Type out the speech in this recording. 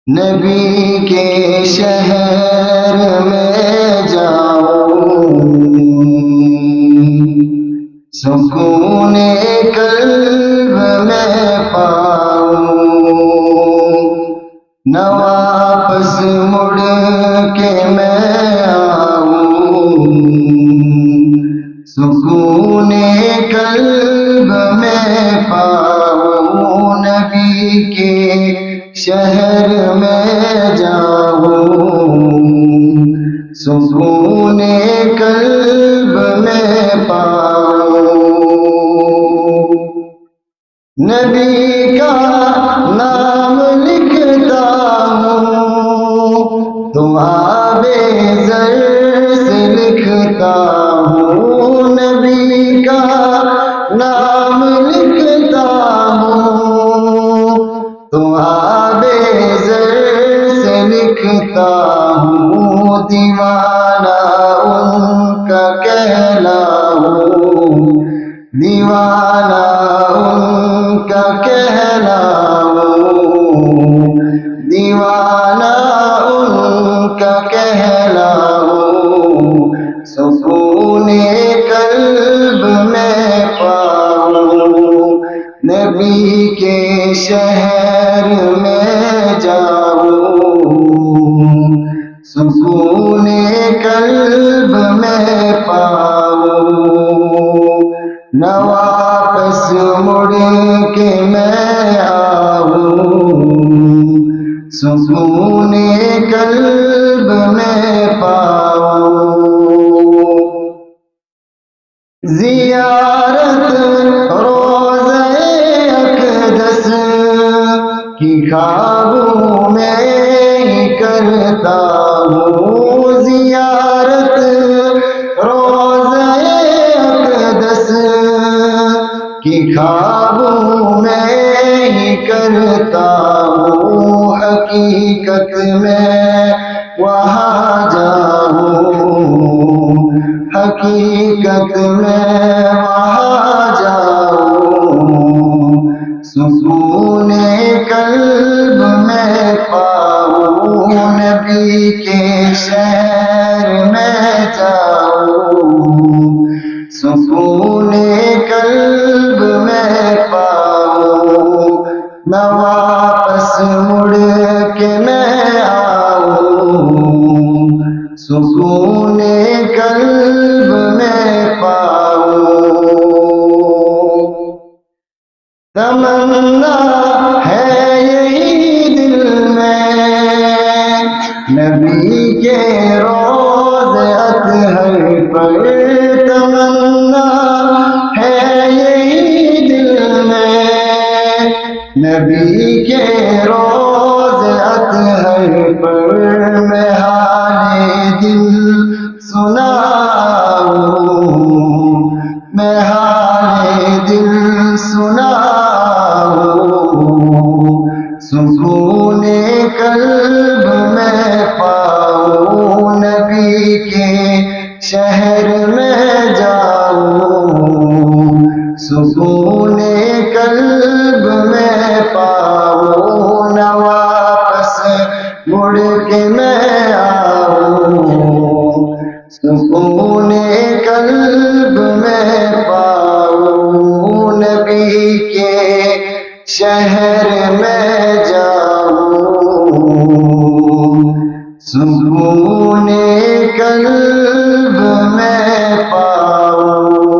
نبی کے شہر میں جاؤں، سکون قلب میں پاؤں، نہ واپس مڑ کے میں آؤں، سکون قلب میں پاؤں، نبی کے شہر میں جاؤں، سکون قلب میں پاؤں، نبی کا نام لکھتا ہوں تو آب زر سے لکھتا ہوں، نبی کا نام لکھتا ہوں تو آب زر سے لکھتا ہوں، دیوانہ ان کا کہلاؤں، دیوانہ ان کا کہلاؤں، دیوانہ ان کا کہلاؤں، سکون قلب میں پاؤں، نبی کے شہر میں جاؤں، سکون قلب میں پاؤں، نہ واپس مڑ کے میں آؤں، سکون قلب میں پاؤں، زیارت روضہ اقدس کی خوابوں میں ہی کرتا ہوں، زیارت روضہ اقدس کی خوابوں میں ہی کرتا ہوں، حقیقت میں وہاں جاؤں، حقیقت میں وہاں جاؤں، سکون قلب میں پاؤں، نبی کے شہر میں جاؤں، سکون قلب میں پاؤں، نہ واپس مڑ کے میں آؤں، سکون قلب میں پاؤں، تمنا ہے یہی دل میں نبی کے روضہ اطہر پر، تمنا ہے یہی دل میں نبی کے روضہ اطہر پر، میں حال دل سناؤں، میں حال دل سناؤں، سکون قلب میں پاؤں، نبی کے شہر میں جاؤں، سکون قلب میں پاؤں، نہ واپس مڑ کے میں آؤں، سکون قلب میں پاؤں، نبی کے شہر میں جاؤں، سکون قلب میں پاؤں۔